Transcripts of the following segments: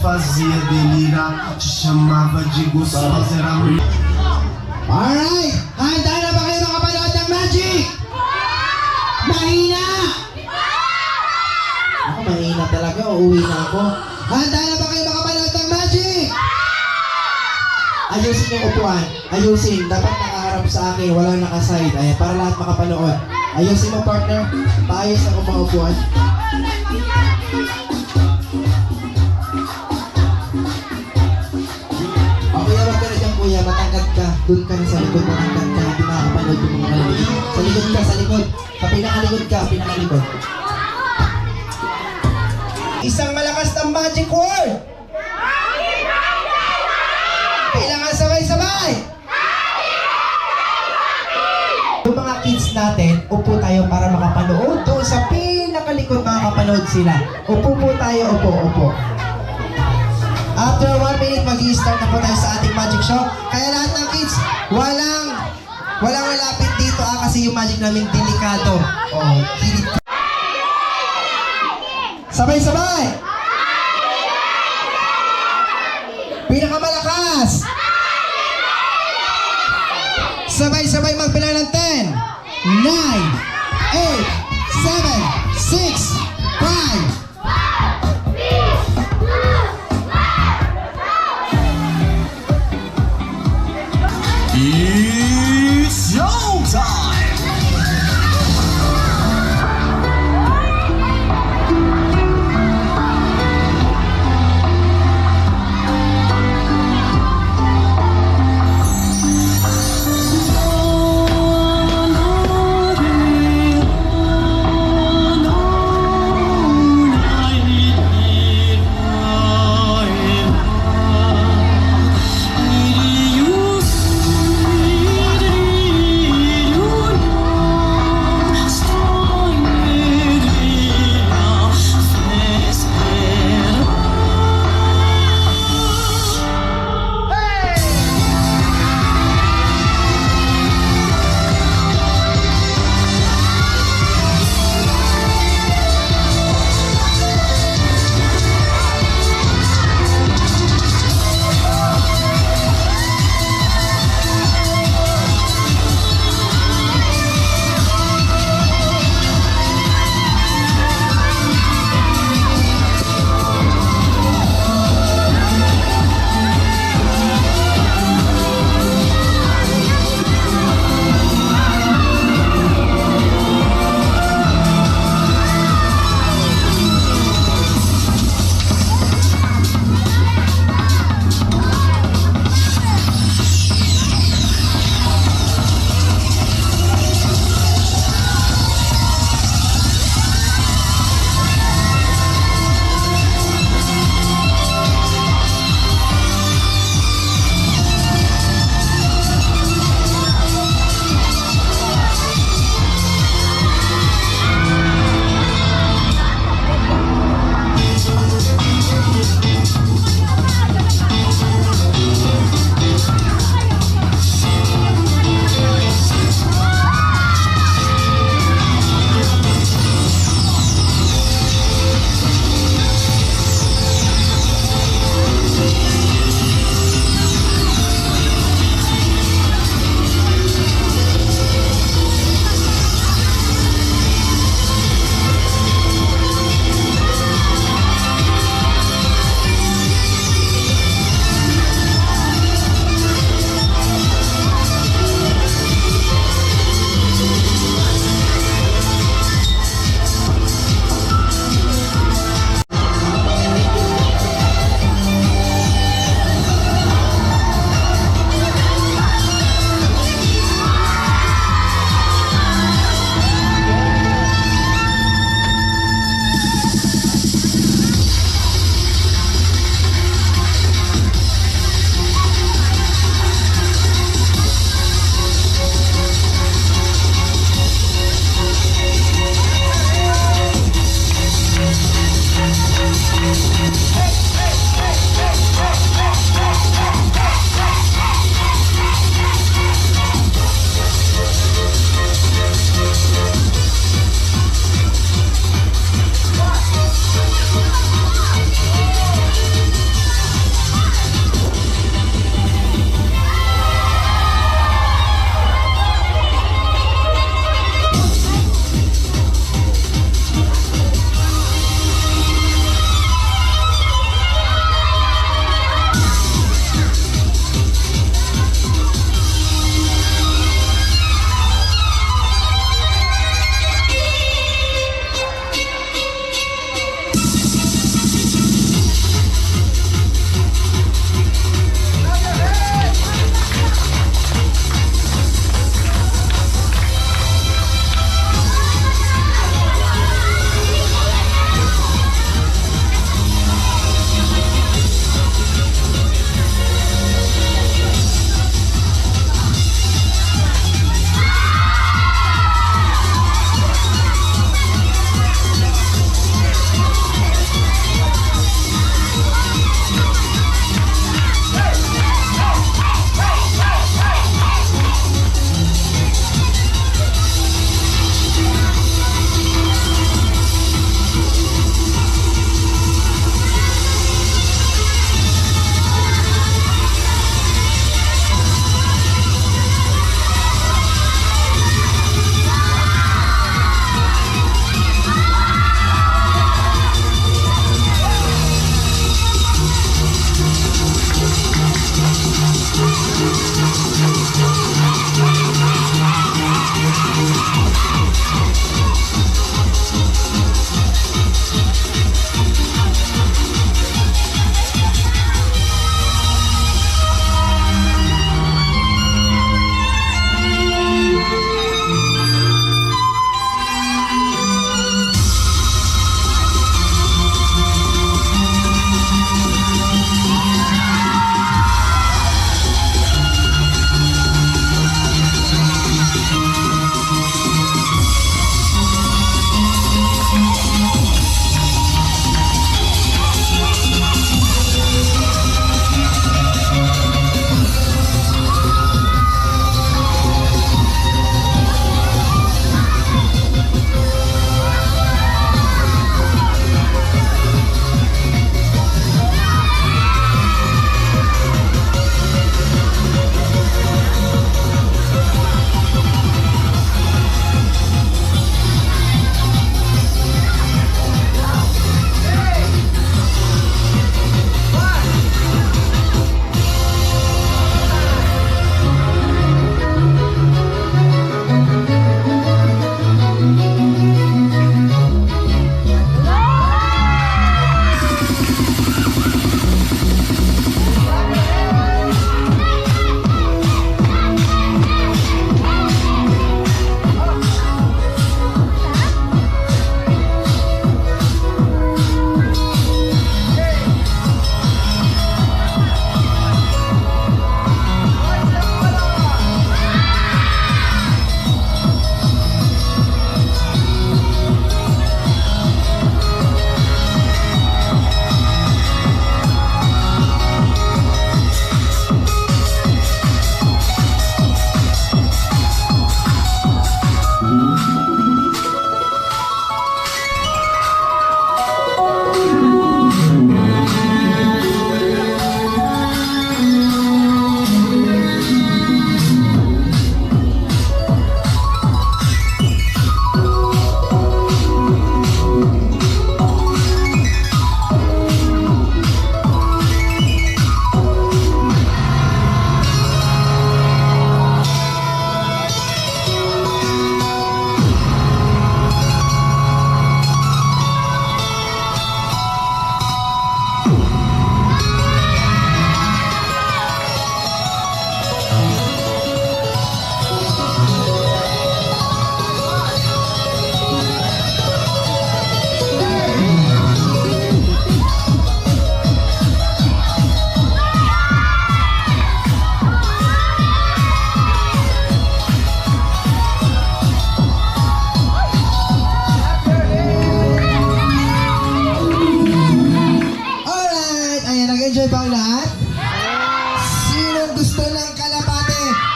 Fazia delirar, te chamava de gostosa, era muito. Alright! Handa na ba kayo makapanood ng Magic? Mahina! Ako mahina talaga, uuwi na ako. Handa na ba kayo makapanood ng Magic? Ayusin yung upuan. Ayusin. Dapat nakaharap sa akin, walang nakaside. Ay, para lahat makapanood. Ayusin mo, partner. Paayos ako mga upuan. Kuya, matangkad ka. Doon ka na sa likod, matangkad ka. Hindi makakapanood yung mga kalabit. Sa likod ka, sa likod. Sa pinakalikod ka, pinakalikod. Isang malakas ng magic word! Kailangan sabay-sabay! Yung mga kids natin, upo tayo para makapanood. Doon sa pinakalikod makakapanood sila. Upo po tayo, upo. After 1 minute, mag-i-start na po tayo sa ating magic show. Kaya lahat ng kids, walang malapit dito kasi yung magic namin delikado. Oh, sabay-sabay! Pinakamalakas! Sabay-sabay magbilang ng 10, 9, 8, 7, 6, 5, It's showtime!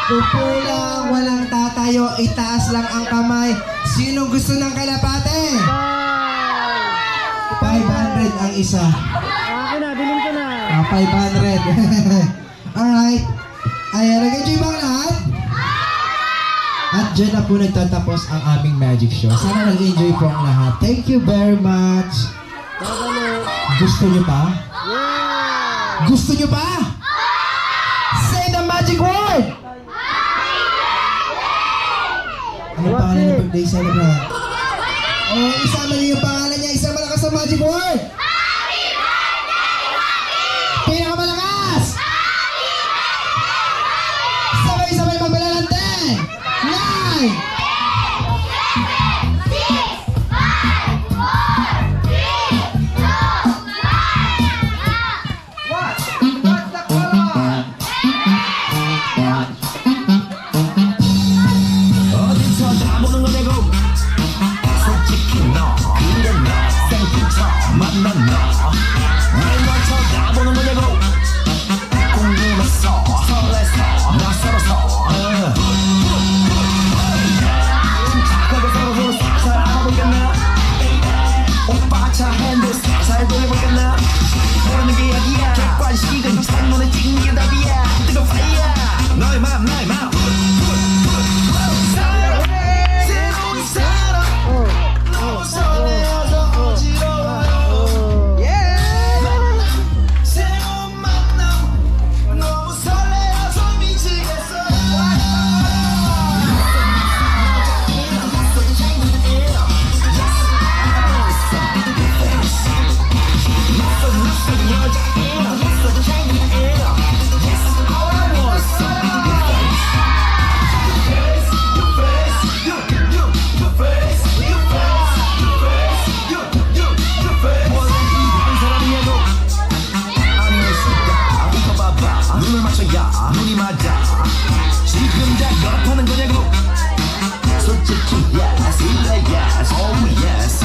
Upo lang, walang tatayo, itaas lang ang kamay. Sinong gusto ng kalapate? 500 ang isa. Akin na, bilhin ko na. 500. Alright. Ayan, nag-enjoy ba ang lahat? At dyan na po nagtatapos ang aming magic show. Sana nag-enjoy po ang lahat. Thank you very much. Gusto nyo pa? Yeah! Gusto nyo pa? Say the magic word! Ano pangalan ng birthday celebrant? Oh, isama niyo yung pangalan niya. Isang malakas sa magic word! Happy birthday, pinakamalakas! Sabay-sabay magbilang ng 10, 9, 어디서 다 보는 거냐고 솔직히 너 그래 너 생기처 만난 너왜 쳐다보는 거냐고 궁금했어 설렜어 낯설어서 착하게 서로 살살 알아보겠나 오빠 차 핸들 살살 돌려보겠나 모르는 게 약이야 객관식이가 영상 눈에 찍는 게 답이야 뜨거운 파이야 너의 맘 나의 맘 새로운 사람 너무 설레어서 어지러워요 새로운 만남 너무 설레어서 미치겠어요 눈을 맞춰야 눈이 맞아 지금 작업하는 거냐고 솔직히 yes, yes, oh yes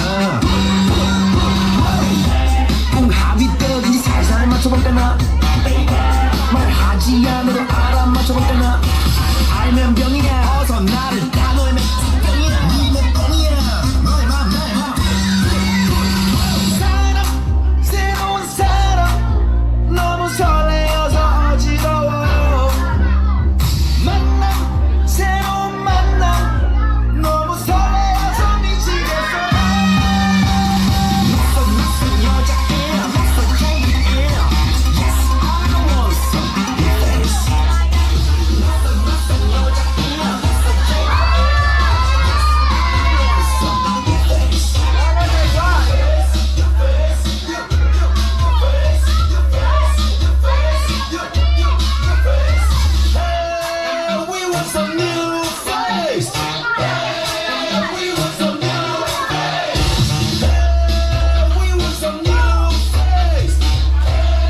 궁합이 떨어진지 살살 맞춰볼까나 말하지 않아도 알아맞혀볼까나 알면 병이야 어서 나를 다 너의 맹병이야 네 맹병이야 너의 맘 나의 맘 사람 새로운 사람 너무 설레어서 어지러워요 만남 새로운 만남 너무 설레어서 미치겠어요 낯선 여자애야 낯선 향기애야 Yes I want some face 낯선 여자애야 낯선 향기애야 Yes I want some face Hey, we want some new face. Hey, we want some new face. Hey, we want some new face. Hey,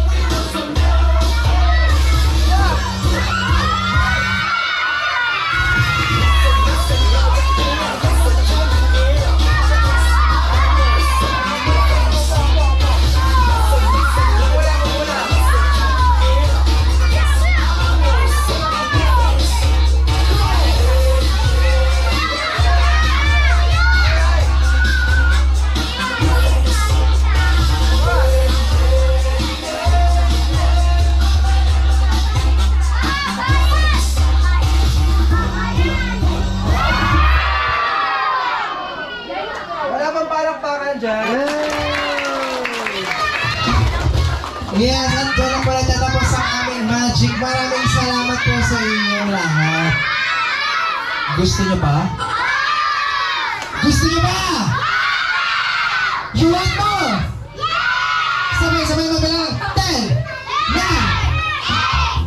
we want some new wala bang palakpakan dyan? Yes, at doon na pala tatapos ang aming magic. Maraming salamat po sa inyo lahat. Gusto nyo ba? Gusto nyo ba? You want more? Sabay-sabay magbilang. 10, 9,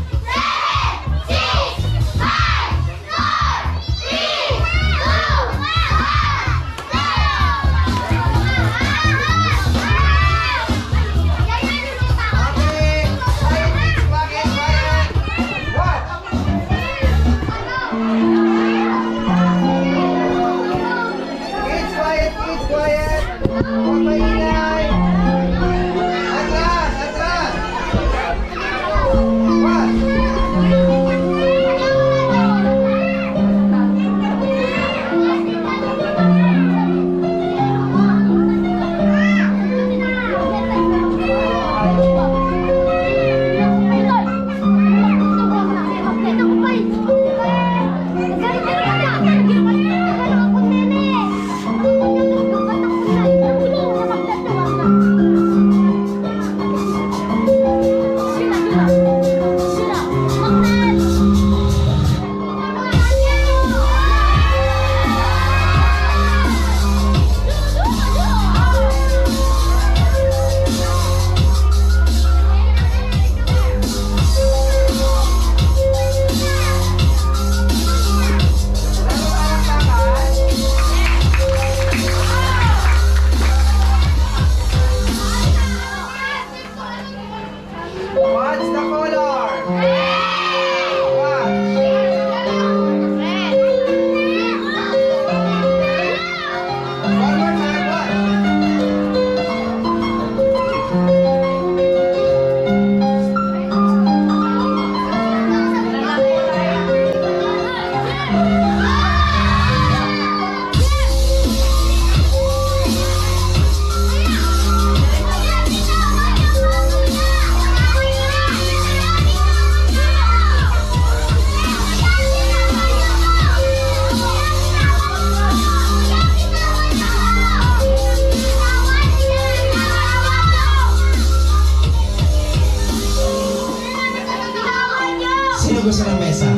gusto ng mesa?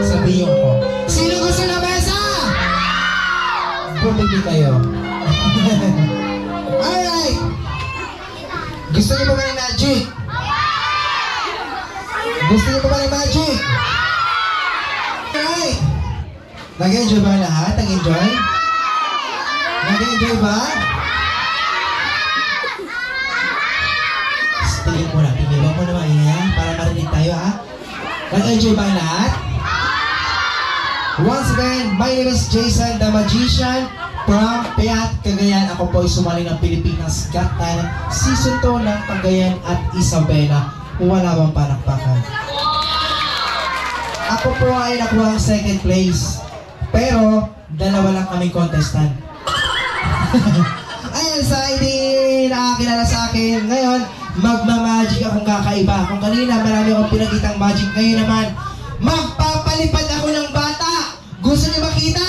Sabihin ko. Sino gusto ng mesa? Bumili kayo. Alright! Gusto niyo ba ng magic? Gusto niyo ba ng magic? Alright! Nag-enjoy ba lahat? Nag-enjoy? Nag-enjoy ba? Tingin mo na, tingin mo naman yan para marinig tayo ha. Nag-enjoy ba lahat? Once again, my name is Jason the Magician from Payat, Cagayan. Ako po ay sumali ng Pilipinas Got Talent Season 2 ng Cagayan at Isabela. Wala bang palakpakan? Ako po ay nakuha ang second place. Pero, dalawa lang kaming contestant. Ayan, sa hindi nakakilala sa akin, ngayon, magmamagic akong kakaiba. Kung kanina marami akong pinakitang magic, ngayon naman, magpapalipad ako ng bata. Gusto niyo makita?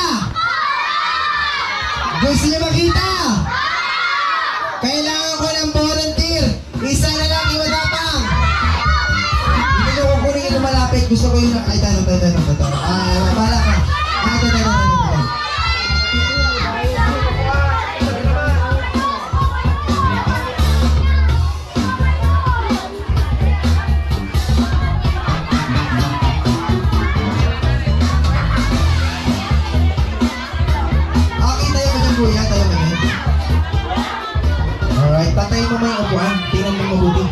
Gusto niyo makita? Kailangan ko ng volunteer. Isa na lang, imatapang. Hindi ko kukunin yung malapit. Gusto ko yung... Ay, tanong. Bala ka. Tanong. Kuya, tayo kami. Alright, patayin mo yung upuan. Tingnan mo mabuti.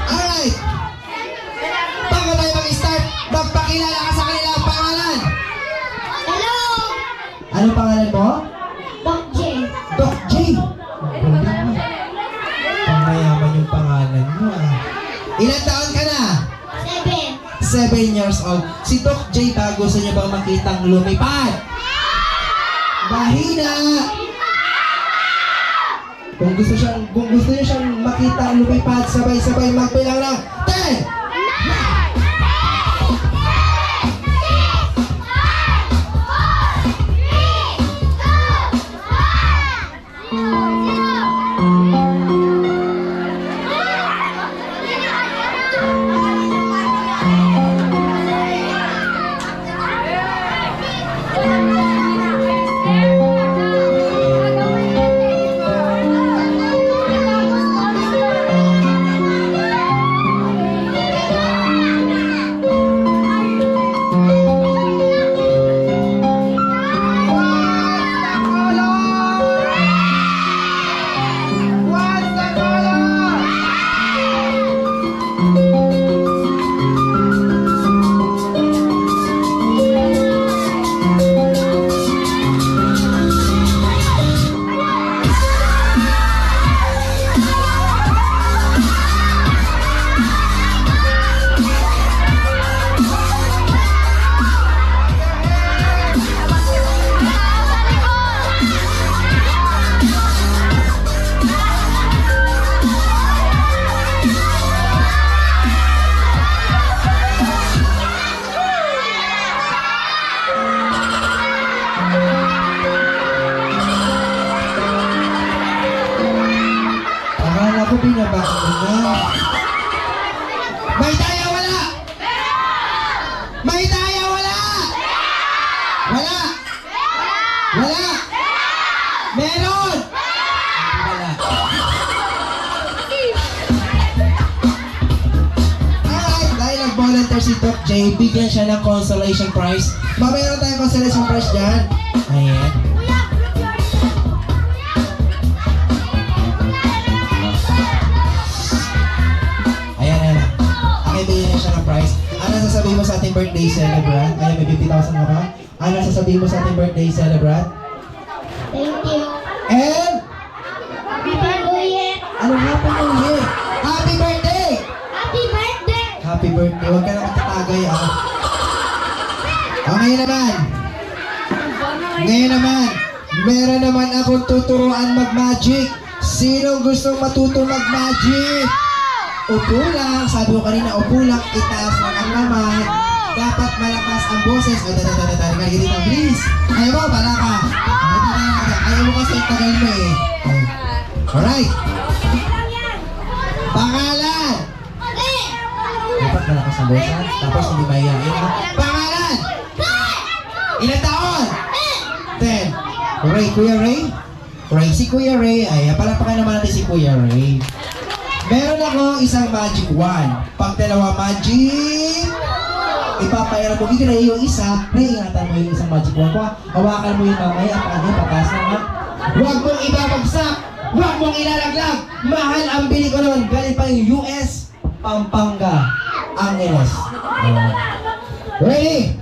Alright! Bago tayo mag-start, magpakilala ka sa kanila ang pangalan. Hello! Anong pangalan mo? Doc J. Doc J. Pangmayaman yung pangalan mo ah. Ilan taon ka na? 7 years old. Si Doc J ba gusto niya bang makitang lumipad? Mahina! Kung gusto niya siyang makitang lumipad, sabay-sabay magbilang ng 10! Ako binabaan na. May daya wala! May daya wala! Wala! Wala! Meron! Wala. Alright, dahil nag-volunteer si Doc J, bigyan siya ng consolation prize. Mamayroon tayong consolation prize dyan. Ayan. Bigyan siya ng prize. Ano sasabihin mo sa ating birthday celebrant? Ay, may 50,000 ka ba? Ano sasabihin mo sa ating birthday celebrant? Thank you. And? Happy birthday! Ano happy new year? Happy birthday! Happy birthday! Happy birthday. Huwag ka na magtatagay ah. Ngayon naman. Ngayon naman. Meron naman akong tuturuan mag-magic. Sinong gustong matuto mag-magic? Upo lang, sabi ko kanina, upo lang, itaas lang ang laman. Dapat malakas ang boses. Ay, dali dito, please. Ayaw mo, bala ka. Ayaw mo kasi tagal mo eh. Alright. Pangalan. malakas ang boses. Tapos hindi mahihain. Pangalan! Ilan taon? 10. Ray, Kuya Ray? Ray, si Kuya Ray. Ay, palapakan naman natin si Kuya Ray. Meron ako isang magic wand. Pag dalawa magic, ipapayara mo. Ray yung isa. Ray, ingatan mo yung isang magic wand ko. Hawakan mo yung mamaya. Pataas na nga. Huwag mong ibabagsak. Huwag mong ilalaglag. Mahal ang bili ko nun. Galing pa yung US, Pampanga, Angeles. Ready?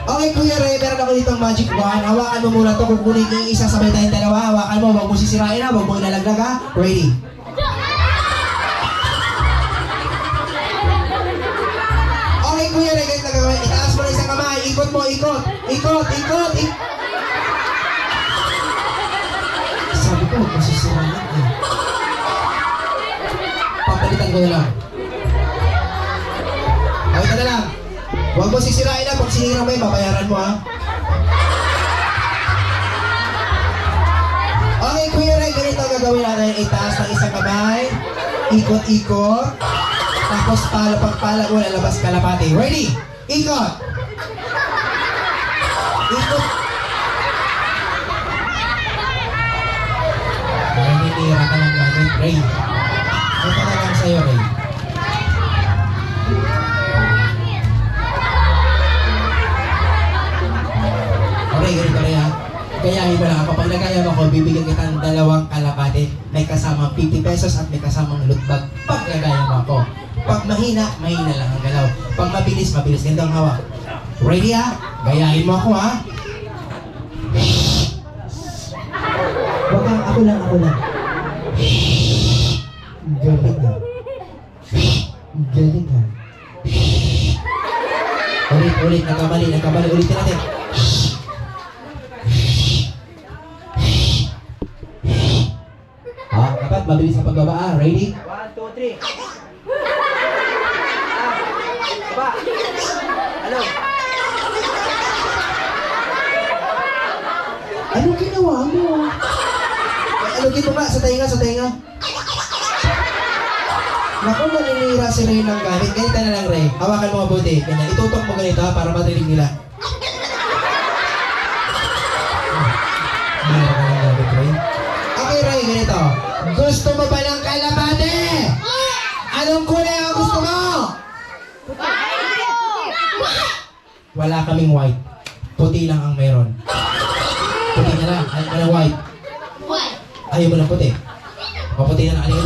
Okay, Kuya Ray, meron ako ditong magic wand. Hawakan mo muna to. Kukunin ko yung isa, sabay tayong dalawa. Hawakan mo, huwag mo sisirain ha. Huwag mo ilalaglag ha. Ready? Okay, Kuya Ray, ganito gagawin. Itaas mo na isang kamay. Ikot mo, ikot. Ikot. Sabi ko, huwag mo sisirain eh. Papalitan ko na lang. Okay, ito na lang. Huwag mo sisirain na. Pag sinira mo yun, babayaran mo ha. Okay, Kuya Ray, ganito ang gagawin natin. Itaas ng isang kamay. Ikot-ikot. Tapos pala mo, lalabas kalapati. Ready? Ikot! Ikot! Naninira ka ng gamit, Ray. Ito na lang sa'yo, Ray. Okay, ganito rin ha. Gayahin mo lang. Kapag nagaya mo ko, bibigyan kita ng 2 kalapate. May kasamang 50 pesos at may kasamang loot bag. Pag nagaya mo ako. Pag mahina lang ang galaw. Pag mabilis. Ganito ang hawak. Ready ha? Gayahin mo ako ha. Wag kang ako lang. Galing ha. Ulit. Nagkamali. Ulitin natin. Dapat mabilis sa pagbaba ha. Ready? 1, 2, 3. Baba. Hello. Anong ginawa mo? Alugin mo nga sa tainga. Naku, naninira si Ray ng gamit. Ganito na lang, Ray. Hawakan mo mabuti. Ganyan. Itutok mo ganito ha, para matinig nila. Nanira ka ng gamit, Ray. Okay, Ray, ganito. Gusto mo ba ng kalapate? Anong kulay ang gusto mo? Wala kaming white. Puti lang ang meron. Puti na lang. Ayaw mo ng white. Ayaw mo ng puti. Paputi na lang.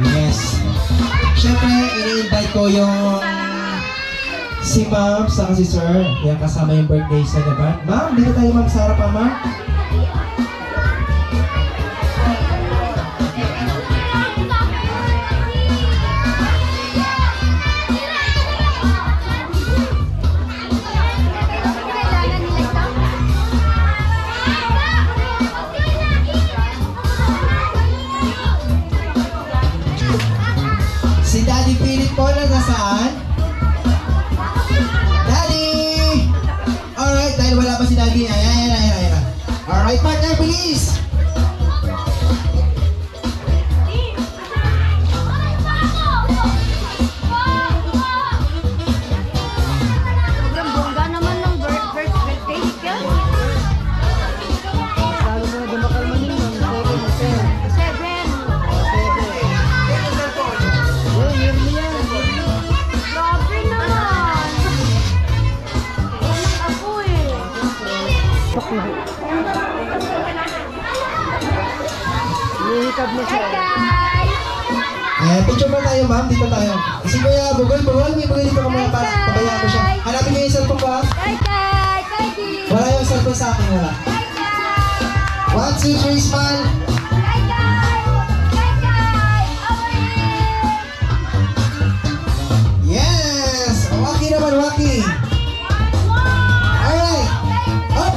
Yes. Siyempre, ini-invite ko yung si Ma'am saka si Sir. Yan kasama yung birthday sa naman. Ma'am, dito tayo Ma'am sa harapan, Ma'am. Si Daddy Philip po na nasaan? Daddy! Alright, dahil wala pa si Daddy. Ayan. Alright, partner, please! Sobrang bongga naman ng birthday weekend. Lalo na dumakal man yun. 7. Oh, yun mo yan. Grabe naman. Unang ako eh. Hihikab mo siya. Picture mo tayo, Ma'am. Dito tayo. Si Kuya Bugol. May bugol dito ka muna para pabayaan ko siya. Hanapin niyo yung cellphone ko, ha? Wala yung cellphone sa akin, wala. 1, 2, 3, smile. Yes! Waki naman, Waki. Alright. Up.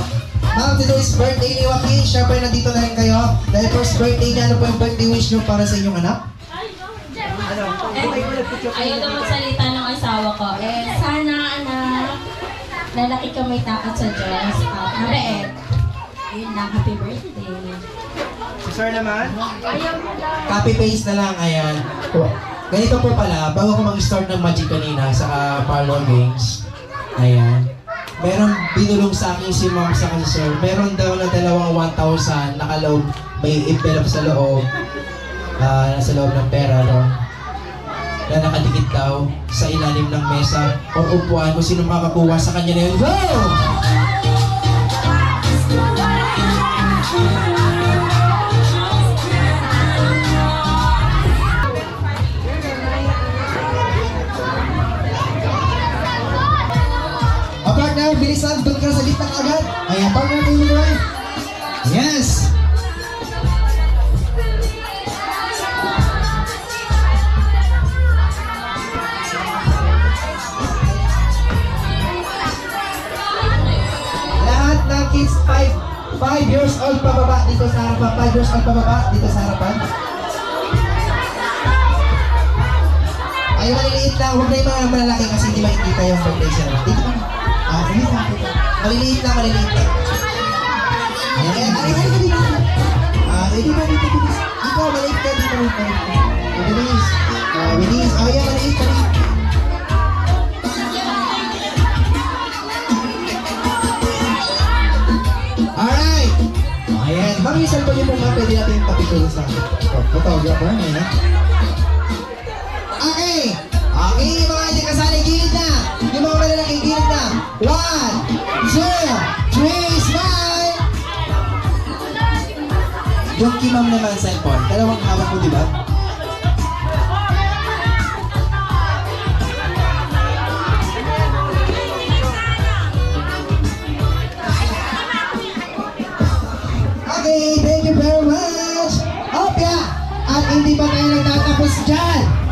Ma'am, today's birthday ni Waki. Siyempre, nandito na rin kayo. Dahil first birthday niya, ano po yung birthday wish niyo para sa inyong anak? Ayaw daw magsalita ng asawa ko. Sana anak, lalaki ka may takot sa Diyos at mabait. Yun lang, happy birthday. Si Sir naman? Ayaw mo lang. Copy paste na lang, ayan. Ganito po pala, bago ko mag-start ng Magic kanina sa parlor games, ayan, meron binulong sa akin si ma'am sa si sir, meron daw na dalawang 1,000 nakaloob, may envelope sa loob, nasa loob ng pera, no? Na nakadikit daw sa ilalim ng mesa o upuan kung sino makakakuha sa kanya na yun. Go! Partner, bilisan, doon ka sa gitna agad. Ayan, partner, kayo mo doon. Yes! Lahat ng kids 5 years old pababa dito sa harapan. 5 years old pababa dito sa harapan. Ay, maliliit lang. Huwag na yung mga malalaki kasi hindi makikita yung birthday sila. Dito ka. Dito ka. Maliliit lang, maliliit lang. Ayan, ayan, dito. Dito ka, dito. Ikaw, maliit ka, dito. Bilis. Bilis. Ayan, maliit, maliit. Alright! Ayan. Mami, saan po niyo po mga pwede natin tapitulo sa photographer? Ayan. Okay! Okay, yung mga hindi kasali, gilid na! Yung mga malalaki, gilid na! 1, 2, 3, smile! Yung kay ma'am naman, cellphone. Dalawang hawak mo, di ba? Okay, thank you very much! Opya! At hindi pa tayo nagtatapos dyan!